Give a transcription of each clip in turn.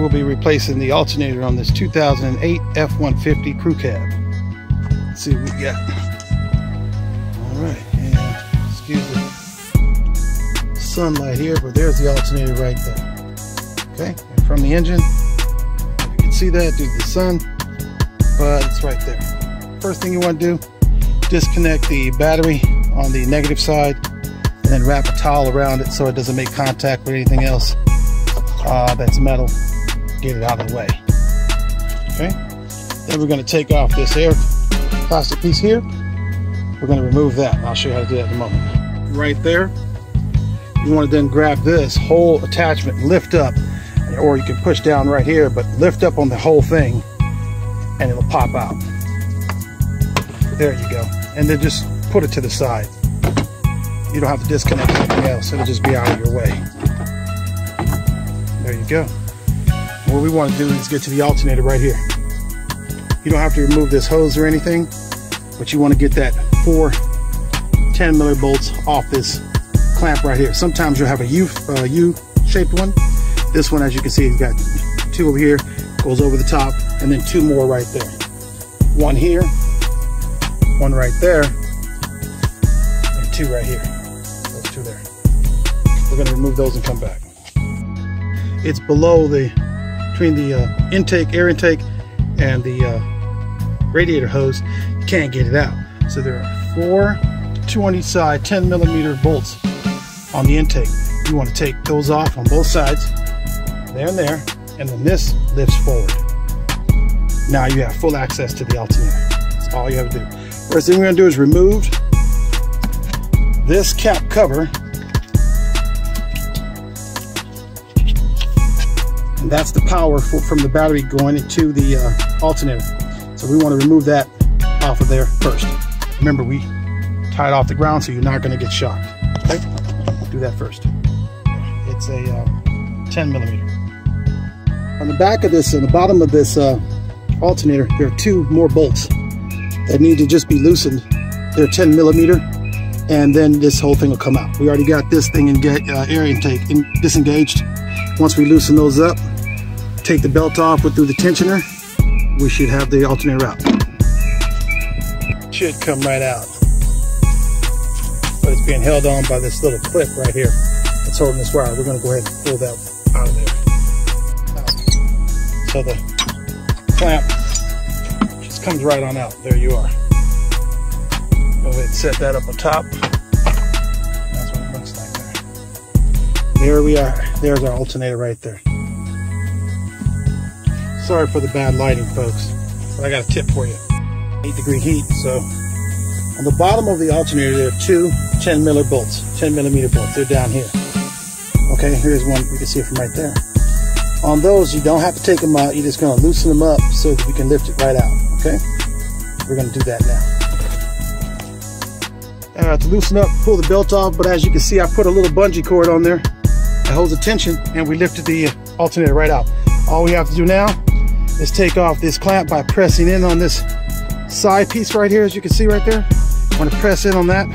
we'll be replacing the alternator on this 2008 F-150 crew cab. Let's see what we got. All right, and excuse the sunlight here, but there's the alternator right there. Okay, and from the engine, you can see that due to the sun, but it's right there. First thing you want to do, disconnect the battery on the negative side, and then wrap a towel around it so it doesn't make contact with anything else that's metal. Get it out of the way. Okay, then we're going to take off this air plastic piece here. We're going to remove that. I'll show you how to do that in a moment. Right there, you want to then grab this whole attachment and lift up, or you can push down right here, but lift up on the whole thing and it'll pop out. There you go. And then just put it to the side. You don't have to disconnect anything else. It'll just be out of your way. There you go. What we want to do is get to the alternator right here. You don't have to remove this hose or anything, but you want to get that 4 10mm bolts off this clamp right here. Sometimes you'll have a U-shaped one. This one, as you can see, it's got 2 over here, goes over the top, and then 2 more right there. 1 here, 1 right there, and 2 right here. Those 2 there. We're going to remove those and come back. It's below between the intake, air intake, and the radiator hose. You can't get it out. So there are 4, 2 on each side, 10mm bolts on the intake. You want to take those off on both sides, there and there, and then this lifts forward. Now you have full access to the alternator. That's all you have to do. First thing we're going to do is remove this cap cover, and that's the power from the battery going into the alternator. So we want to remove that off of there first. Remember, we tied off the ground, so you're not going to get shocked. Okay, do that first. It's a 10mm. On the back of this, on the bottom of this alternator, there are 2 more bolts that need to just be loosened. They're 10mm, and then this whole thing will come out. We already got this thing and get air intake disengaged. Once we loosen those up, take the belt off through the tensioner, we should have the alternator out. Should come right out, but it's being held on by this little clip right here that's holding this wire. We're going to go ahead and pull that out of there. So the clamp just comes right on out. There you are. Go ahead and set that up on top. That's what it looks like there. There we are. There's our alternator right there. Sorry for the bad lighting, folks, but I got a tip for you. 8-degree heat. So on the bottom of the alternator, there are 2 10mm bolts. They're down here. Okay, here's one. You can see it from right there. On those, you don't have to take them out. You're just going to loosen them up so that you can lift it right out. Okay, we're going to do that now. To loosen up, pull the belt off, but as you can see, I put a little bungee cord on there that holds the tension, and we lifted the alternator right out. All we have to do now is take off this clamp by pressing in on this side piece right here, as you can see right there. I want to press in on that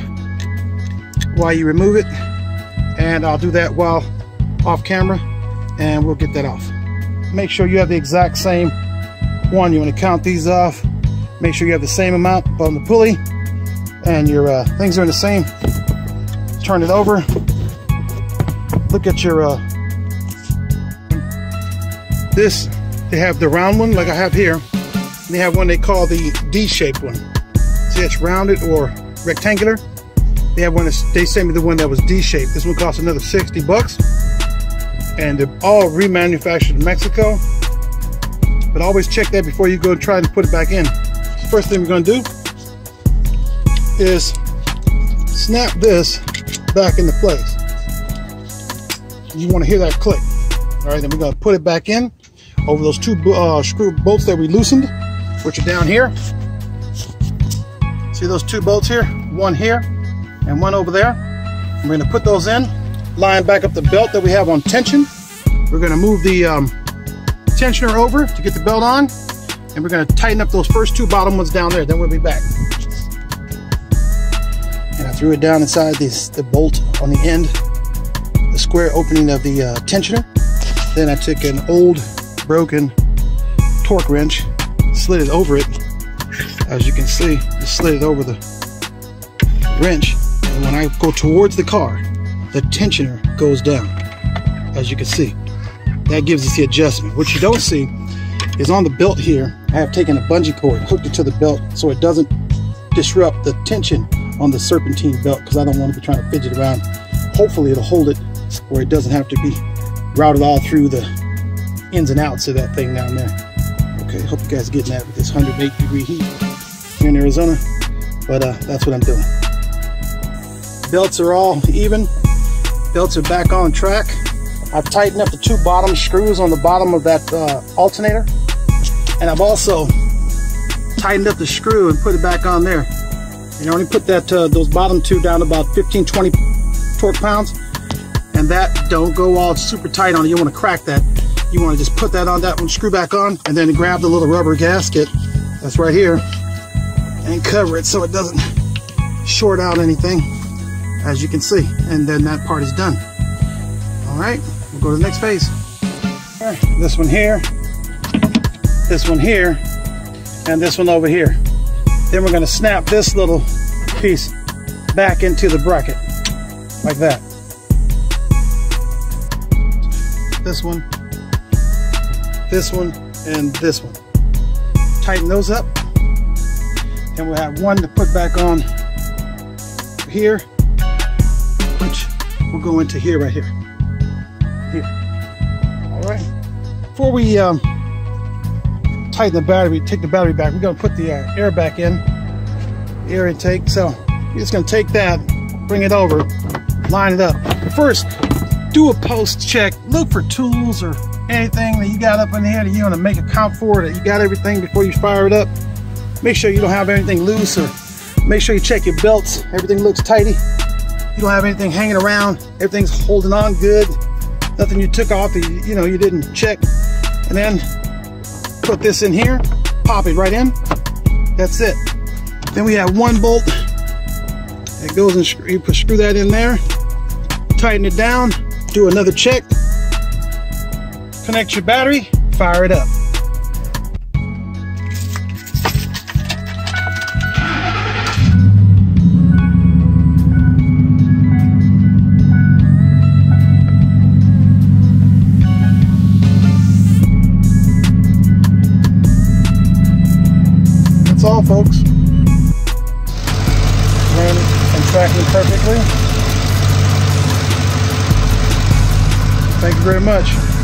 while you remove it, and I'll do that while off camera, and we'll get that off. Make sure you have the exact same one. You want to count these off. Make sure you have the same amount on the pulley, and your things are in the same. Turn it over. Look at your this. They have the round one like I have here, and they have one they call the D-shaped one. See, it's rounded or rectangular. They have one. They sent me the one that was D-shaped. This one costs another $60, and they're all remanufactured in Mexico. But always check that before you go and try to put it back in. First thing we're going to do is snap this back into place. You want to hear that click. All right, then we're going to put it back in over those 2 screw bolts that we loosened, which are down here. See those 2 bolts here? One here and one over there. We're going to put those in, line back up the belt that we have on tension. We're going to move the tensioner over to get the belt on, and we're going to tighten up those first 2 bottom ones down there. Then we'll be back. And I threw it down inside the bolt on the end, the square opening of the tensioner. Then I took an old broken torque wrench, slid it over it. As you can see, just slid it over the wrench, and when I go towards the car, the tensioner goes down. As you can see, that gives us the adjustment. What you don't see is on the belt here, I have taken a bungee cord, hooked it to the belt so it doesn't disrupt the tension on the serpentine belt, because I don't want to be trying to fidget around. Hopefully it'll hold it where it doesn't have to be routed all through the ins and outs of that thing down there. Okay, hope you guys are getting that with this 108-degree heat here in Arizona, but that's what I'm doing. Belts are all even. Belts are back on track. I've tightened up the 2 bottom screws on the bottom of that alternator, and I've also tightened up the screw and put it back on there. And I only put that those bottom 2 down to about 15-20 torque pounds, and that don't go all super tight on it. You want to crack that. You want to just put that on that one, screw back on, and then grab the little rubber gasket that's right here and cover it so it doesn't short out anything, as you can see. And then that part is done. All right, we'll go to the next phase. All right, this one here, and this one over here. Then we're going to snap this little piece back into the bracket like that. This one, and this one. Tighten those up, and we'll have one to put back on here, which will go into here, right here. All right. Before we tighten the battery, take the battery back, we're going to put the air back in, the air intake. So you're just going to take that, bring it over, line it up. But first, do a post check. Look for tools or anything that you got up in here that you want to make account for, that you got everything before you fire it up. Make sure you don't have anything loose, or make sure you check your belts. Everything looks tidy. You don't have anything hanging around. Everything's holding on good. Nothing you took off that you didn't check. And then put this in here, pop it right in. That's it. Then we have one bolt that goes and you screw that in there, tighten it down, do another check, connect your battery, fire it up. That's all, folks. Running and tracking perfectly. Thank you very much.